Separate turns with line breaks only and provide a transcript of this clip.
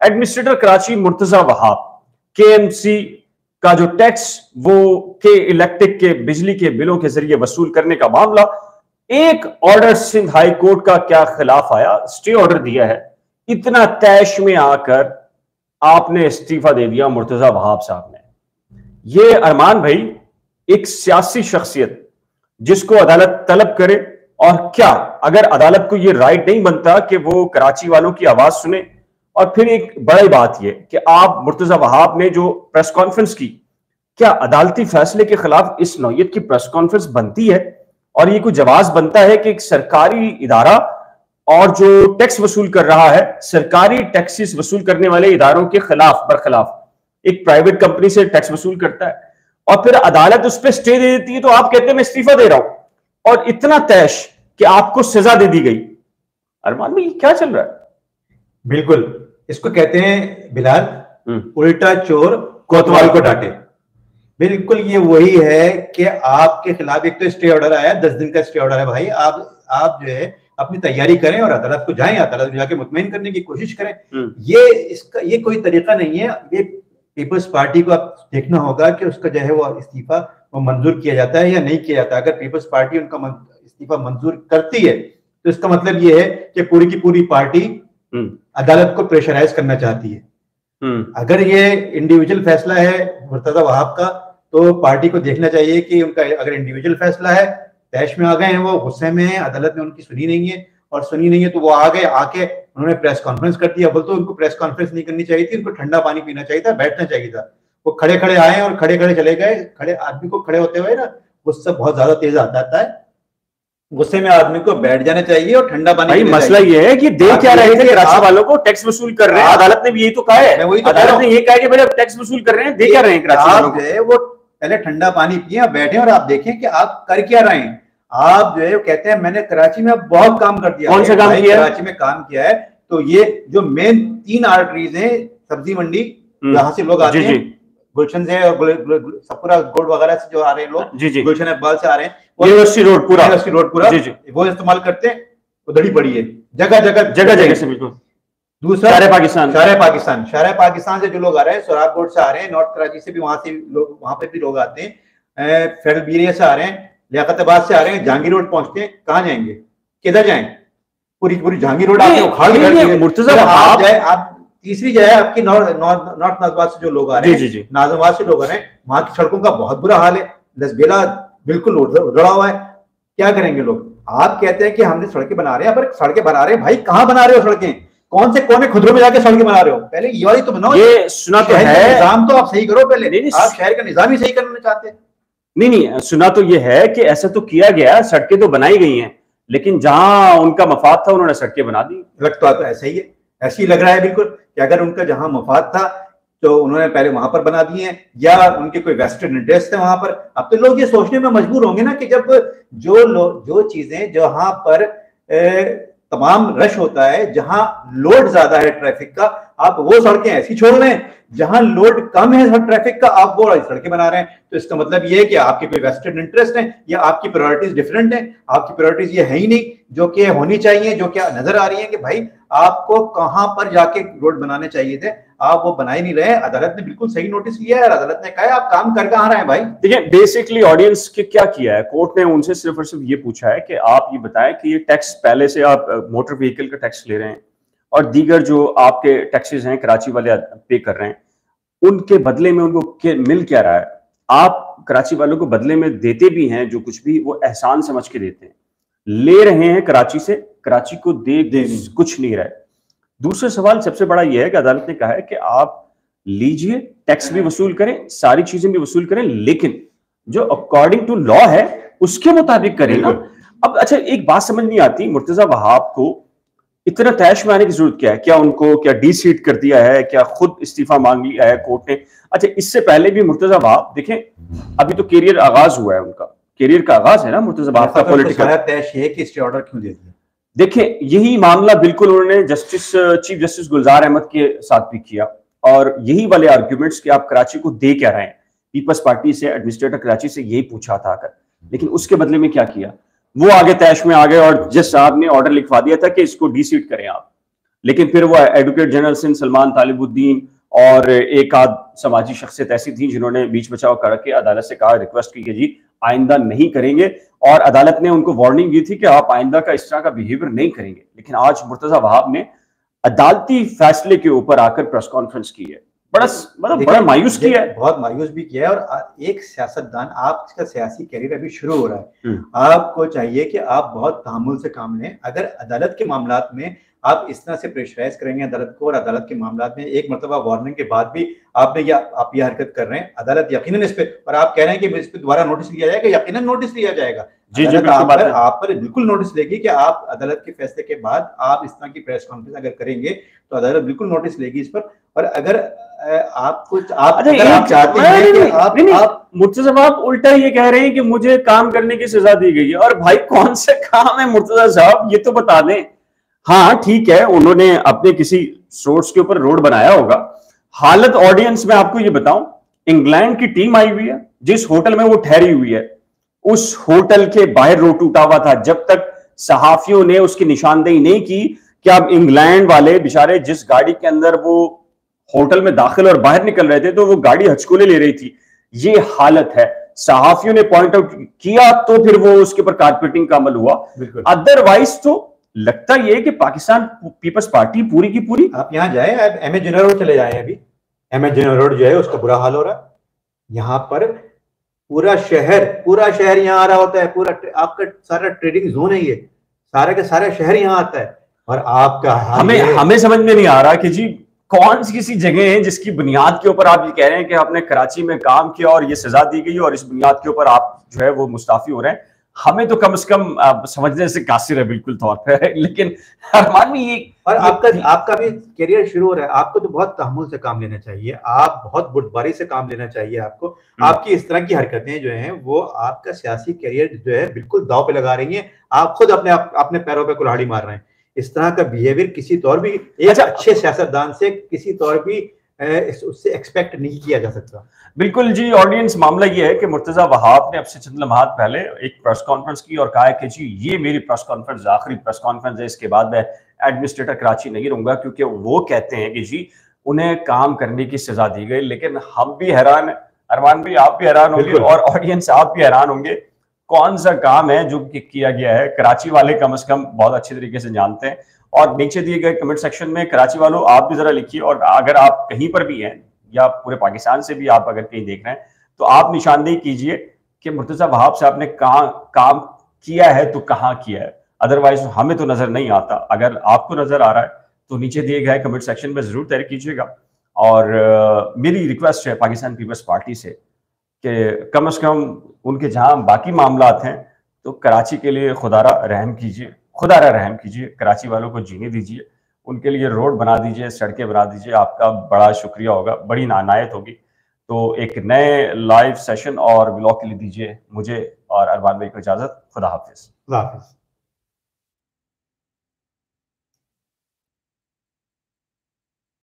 Administrator Karachi Murtaza وہاب کے M C کا جو ٹیکس وہ کے الیکٹرک کے بجلی کے بلوں کے ذریعے وصول کرنے کا معاملہ، ایک آرڈر سندھ ہائی کورٹ کا کیا خلاف آیا، اسٹے آرڈر دیا ہے، اتنا تیش میں آ کر آپ نے استعفیٰ دے دیا مرتضی وہاب صاحب نے۔ یہ ارمان بھائی ایک سیاسی شخصیت جس کو عدالت طلب کرے، اور کیا اگر عدالت کو یہ رائٹ نہیں بنتا کہ وہ کراچی والوں کی آواز سنے؟ اور پھر ایک بڑی بات یہ کہ آپ مرتضی وہاب نے جو پریس کانفرنس کی، کیا عدالتی فیصلے کے خلاف اس نوعیت کی پریس کانفرنس بنتی ہے؟ اور یہ کوئی جواز بنتا ہے کہ ایک سرکاری ادارہ اور جو ٹیکس وصول کر رہا ہے، سرکاری ٹیکسز وصول کرنے والے اداروں کے خلاف برخلاف ایک پرائیویٹ کمپنی سے ٹیکس وصول کرتا ہے، اور پھر عدالت اس پہ سٹے دے دیتی ہے تو آپ کہتے ہیں میں استعفیٰ دے رہا ہوں، اور اتنا تیش کہ آپ کو سزا دے دی گئی۔ ارمان بھائی یہ کیا چل رہا ہے؟
بالکل اس کو کہتے ہیں بلال الٹا چور کوتوال کو ڈانٹے۔ بالکل یہ وہی ہے کہ آپ کے خلاف ایک تو اسٹے آرڈر آیا، 10 دن کا اسٹے آرڈر ہے بھائی، آپ جو ہے اپنی تیاری کریں اور عدالت کو جائیں، عدالت میں جا کے مطمئن کرنے کی کوشش کریں۔ یہ کوئی طریقہ نہیں ہے۔ یہ پیپلز پارٹی کو اب دیکھنا ہوگا کہ اس کا جو ہے وہ استعفیٰ وہ منظور کیا جاتا ہے یا نہیں کیا جاتا۔ اگر پیپلز پارٹی ان کا استعفیٰ منظور کرتی ہے تو اس کا مطلب یہ ہے کہ پوری کی پوری پارٹی عدالت کو پریشرائز کرنا چاہتی ہے۔ اگر یہ انڈیویجول فیصلہ ہے مرتضی وہاب کا تو پارٹی کو دیکھنا چاہیے کہ ان کا اگر انڈیویجول فیصلہ ہے، تیش میں آ گئے ہیں، وہ غصے میں ہیں، عدالت نے ان کی سنی نہیں ہے تو وہ آ کے انہوں نے پریس کانفرنس کر دیا۔ بولتے ان کو پریس کانفرنس نہیں کرنی چاہیے تھی، ان کو ٹھنڈا پانی پینا چاہیے تھا، بیٹھنا چاہیے تھا۔ وہ کھڑے کھڑے آئے اور کھڑے کھڑے چلے گئے۔ کھڑے آدمی کو کھڑے ہوتے ہوئے نا غصہ بہت زیادہ تیز آتا ہے، غصے میں آدمی کو بیٹھ جانا چاہیے اور ٹھنڈا پانی۔
مسئلہ یہ ہے کہ دیکھ کیا رہے تھے کراچی والوں کو ٹیکس وصول کر رہے ہیں، عدالت نے بھی یہی تو کہا ہے، عدالت نے یہ کہا کہ بھائی ٹیکس وصول کر رہے ہیں، دیکھ کیا رہے ہیں کراچی والوں کو۔
وہ پہلے ٹھنڈا پانی پیے، بیٹھے اور آپ دیکھیں کہ آپ کر کیا رہے ہیں۔ آپ جو ہے کہتے ہیں میں نے کراچی میں بہت کام کر دیا۔
کون سا کام کیا؟
کراچی میں کام کیا ہے تو یہ جو مین 3 آرٹریز ہیں، سبزی منڈی جہاں سے لوگ آتے ہیں، گلشن سے اور سپورا گوڈ وغیرہ سے جو آ رہے ہیں لوگ، گلشن اقبال سے آ رہے ہیں،
یونیورسٹی روڈ پورا
وہ استعمال کرتے ہیں، ادھڑی پڑی ہے جگہ
سے۔ بالکل
دوسرا شارع پاکستان سے جو لوگ آ رہے ہیں، سوراب گوڈ سے آ رہے ہیں، نارتھ کراچی سے بھی وہاں پہ بھی لوگ آتے ہیں، فیڈرل بیریا سے آ رہے ہیں، لیاقت آباد سے آ رہے ہیں، جہانگیر روڈ پہنچتے ہیں، کہاں جائیں گے، کدھر جائیں؟ پوری جہانگیر روڈ آپ تیسری جو ہے آپ کی نارتھ ناظم آباد سے جو لوگ آ رہے ہیں، ناظم آباد سے لوگ آ رہے ہیں، وہاں کی سڑکوں کا بہت برا حال ہے، لسبیلا بالکل اجڑا ہوا ہے۔ کیا کریں گے لوگ؟ آپ کہتے ہیں کہ ہم نے سڑکیں بنا رہے ہیں، پر سڑکیں بنا رہے ہیں بھائی کہاں بنا رہے ہو سڑکیں؟ کون سے کونے خدروں میں جا کے سڑکیں بنا رہے ہو؟ پہلے یہ والی تو بناؤ،
یہ سنا تو ہے،
نظام تو آپ صحیح کرو پہلے۔ آپ شہر کا نظام ہی صحیح کرنا چاہتے ہیں؟
نہیں، سنا تو یہ ہے کہ ایسا تو کیا گیا، سڑکیں تو بنائی گئی ہیں، لیکن جہاں ان کا مفاد تھا انہوں نے سڑکیں بنا دی۔
لگتا تو ایسا ہی ہے، ایسے ہی لگ رہا ہے بالکل کہ اگر ان کا جہاں مفاد تھا تو انہوں نے پہلے وہاں پر بنا دیے ہیں، یا ان کے کوئی ویسٹرن انٹرسٹ ہے وہاں پر۔ اب تو لوگ یہ سوچنے میں مجبور ہوں گے نا کہ جب جو چیزیں جہاں پر تمام رش ہوتا ہے، جہاں لوڈ زیادہ ہے ٹریفک کا، آپ وہ سڑکیں ایسی چھوڑ رہے ہیں، جہاں لوڈ کم ہے ٹریفک کا آپ وہ سڑکیں بنا رہے ہیں، تو اس کا مطلب یہ ہے کہ آپ کے کوئی ویسٹرن انٹرسٹ ہیں یا آپ کی پرائورٹیز ڈفرینٹ ہیں۔ آپ کی پرائورٹیز یہ ہے ہی نہیں جو کہ ہونی چاہیے، جو کہ نظر آ رہی ہیں کہ بھائی آپ کو کہاں پر جا کے روڈ بنانے چاہیے تھے، آپ وہ بنا ہی نہیں رہے۔ عدالت نے بالکل صحیح نوٹس لیا ہے، عدالت نے کہا ہے آپ کام کر کہاں رہے ہیں بھائی؟
دیکھیں بیسکلی آڈینس کے کیا کیا ہے، کورٹ نے ان سے صرف اور صرف یہ پوچھا ہے کہ آپ یہ بتائیں کہ یہ ٹیکس پہلے سے آپ موٹر وہیکل کا ٹیکس لے رہے ہیں اور دیگر جو آپ کے ٹیکسز ہیں کراچی والے پے کر رہے ہیں، ان کے بدلے میں ان کو مل کیا رہا ہے؟ آپ کراچی والوں کو بدلے میں دیتے بھی ہیں جو کچھ بھی، وہ احسان سمجھ کے دیتے ہیں، لے رہے ہیں کراچی سے، کراچی کو دے کچھ نہیں رہے۔ دوسرا سوال سب سے بڑا یہ ہے کہ عدالت نے کہا ہے کہ آپ لیجئے، ٹیکس بھی وصول کریں، ساری چیزیں بھی وصول کریں، لیکن جو اکارڈنگ ٹو لا ہے اس کے مطابق کریں نا۔ اب اچھا ایک بات سمجھ نہیں آتی، مرتضی وہاب کو اتنا تیش میں آنے کی ضرورت کیا ہے؟ کیا ان کو کیا ڈی سیٹ کر دیا ہے؟ کیا خود استعفیٰ مانگ لیا ہے کورٹ نے؟ اچھا اس سے پہلے بھی مرتضی وہاب دیکھیں ابھی تو کیریئر آغاز ہوا ہے، ان کا کیریئر کا آغاز ہے نا مرتضی وہاب کا پولیٹیکل۔
تیش ہے کہ اسٹے آرڈر کیوں دے دیا؟
دیکھیں یہی معاملہ بالکل انہوں نے چیف جسٹس گلزار احمد کے ساتھ بھی کیا، اور یہی والے آرگیومنٹس کہ آپ کراچی کو دے کیا رہے ہیں، پیپلز پارٹی سے ایڈمنسٹریٹر کراچی سے یہی پوچھا تھا کر، لیکن اس کے بدلے میں کیا کیا؟ وہ آگے تیش میں آ گئے اور جس صاحب نے آرڈر لکھوا دیا تھا کہ اس کو ڈی سیٹ کریں آپ، لیکن پھر وہ ایڈوکیٹ جنرل سندھ سلمان طالب الدین اور ایک آدھ سماجی شخصیت ایسی تھیں جنہوں نے بیچ بچاؤ کر کے عدالت سے کہا، ریکویسٹ کی کہ جی آئندہ نہیں کریں گے، اور عدالت نے ان کو وارننگ دی تھی کہ آپ آئندہ کا اس طرح کا بیہیویئر نہیں کریں گے. لیکن آج مرتضیٰ وہاب نے عدالتی فیصلے کے اوپر آ کر پریس کانفرنس کی ہے، بڑا مایوس کیا ہے،
بہت مایوس بھی کیا ہے. اور ایک سیاستدان، آپ کا سیاسی کیریئر ابھی شروع ہو رہا ہے، آپ کو چاہیے کہ آپ بہت تحمل سے کام لیں. اگر عدالت کے معاملات میں آپ اس طرح سے پریشرائز کریں گے عدالت کو، اور عدالت کے معاملات میں ایک مرتبہ وارننگ کے بعد بھی آپ یہ حرکت کر رہے ہیں، عدالت یقیناً اس پہ، اور آپ کہہ رہے ہیں کہ اس پہ دوبارہ نوٹس لیا جائے گا، یقیناً نوٹس لیا جائے گا. آپ پر بالکل نوٹس لے گی کہ آپ عدالت کے فیصلے کے بعد آپ اس طرح کی پریس کانفرنس اگر کریں گے تو عدالت بالکل نوٹس لے گی اس پر. اور اگر آپ چاہتے ہیں کہ آپ
مرتضیٰ صاحب الٹا یہ کہہ رہے ہیں کہ مجھے کام کرنے کی سزا دی گئی ہے، اور بھائی کون سے کام ہے مرتضیٰ صاحب یہ تو بتا دیں. ہاں ٹھیک ہے، انہوں نے اپنے کسی سورس کے اوپر روڈ بنایا ہوگا. حالت آڈینس میں آپ کو یہ بتاؤں، انگلینڈ کی ٹیم آئی ہوئی ہے، جس ہوٹل میں وہ ٹھہری ہوئی ہے اس ہوٹل کے باہر روڈ ٹوٹا ہوا تھا. جب تک صحافیوں نے اس کی نشاندہی نہیں کی کہ اب انگلینڈ والے بیچارے جس گاڑی کے اندر وہ ہوٹل میں داخل اور باہر نکل رہے تھے تو وہ گاڑی ہچکولے لے رہی تھی. یہ حالت ہے. صحافیوں نے پوائنٹ آؤٹ کیا تو پھر وہ اس کے اوپر کارپیٹنگ کا عمل ہوا. ادروائز تو لگتا یہ ہے کہ پاکستان پیپلز پارٹی پوری کی پوری،
آپ یہاں جائیں، ایم اے جنرل روڈ چلے جائیں، ابھی ایم اے جنرل روڈ جو ہے اس کا برا حال ہو رہا ہے. یہاں پر پورا شہر یہاں آ رہا ہوتا ہے، پورا آپ کا سارا ٹریڈنگ زون ہے، یہ سارے کا سارا شہر یہاں آتا ہے. اور آپ کا
ہمیں سمجھ میں نہیں آ رہا کہ جی کون سی کسی جگہ ہے جس کی بنیاد کے اوپر آپ یہ کہہ رہے ہیں کہ آپ نے کراچی میں کام کیا اور یہ سزا دی گئی اور اس بنیاد کے اوپر آپ جو ہے وہ مستعفی ہو رہے ہیں. ہمیں تو کم از کم سمجھنے سے قاصر ہے بالکل طور پہ. لیکن ارمان بھی یہ،
اور آپ کا بھی کیریئر شروع ہو رہا ہے، آپ کو تو بہت تحمل سے کام لینا چاہیے، آپ بہت بردباری سے کام لینا چاہیے آپ کو. آپ کی اس طرح کی حرکتیں جو ہیں وہ آپ کا سیاسی کیریئر جو ہے بالکل داؤ پہ لگا رہی ہیں. آپ خود اپنے پیروں پہ کلہاڑی مار رہے ہیں. اس طرح کا بیہیویئر کسی طور بھی ایک اچھے سیاستدان سے کسی طور بھی اس سے ایکسپیکٹ نہیں کیا جا سکتا.
بالکل جی. آڈینس معاملہ یہ ہے کہ مرتضیٰ وہاب نے اب سے چند لمحات پہلے ایک پریس کانفرنس کی اور کہا ہے کہ جی یہ میری پریس کانفرنس آخری پریس کانفرنس ہے، اس کے بعد میں ایڈمنسٹریٹر کراچی نہیں رہوں گا، کیونکہ وہ کہتے ہیں کہ جی انہیں کام کرنے کی سزا دی گئی. لیکن ہم بھی حیران ہیں، ارمان بھی آپ بھی حیران ہوں گے اور آڈینس آپ بھی حیران ہوں گے، کون سا کام ہے جو کیا گیا ہے. کراچی والے کم از کم بہت اچھے طریقے سے جانتے ہیں. اور نیچے دیے گئے کمنٹ سیکشن میں کراچی والوں آپ بھی ذرا لکھیے، اور اگر آپ کہیں پر بھی ہیں یا پورے پاکستان سے بھی آپ اگر کہیں دیکھ رہے ہیں تو آپ نشاندہی کیجئے کہ مرتضیٰ وہاب صاحب نے کام کیا ہے تو کہاں کیا ہے. ادروائز ہمیں تو نظر نہیں آتا. اگر آپ کو نظر آ رہا ہے تو نیچے دیے گئے کمنٹ سیکشن میں ضرور تحریر کیجیے گا. اور میری ریکویسٹ ہے پاکستان پیپلز پارٹی سے کہ کم از کم ان کے جہاں باقی معاملات ہیں تو کراچی کے لیے خدا را رحم کیجیے. کراچی والوں کو جینے دیجیے، ان کے لیے روڈ بنا دیجیے، سڑکیں بنا دیجیے. آپ کا بڑا شکریہ ہوگا، بڑی عنایت ہوگی. تو ایک نئے لائیو سیشن اور ولاگ کے لیے دیجیے مجھے اور ارمان بھائی کو اجازت. خدا حافظ.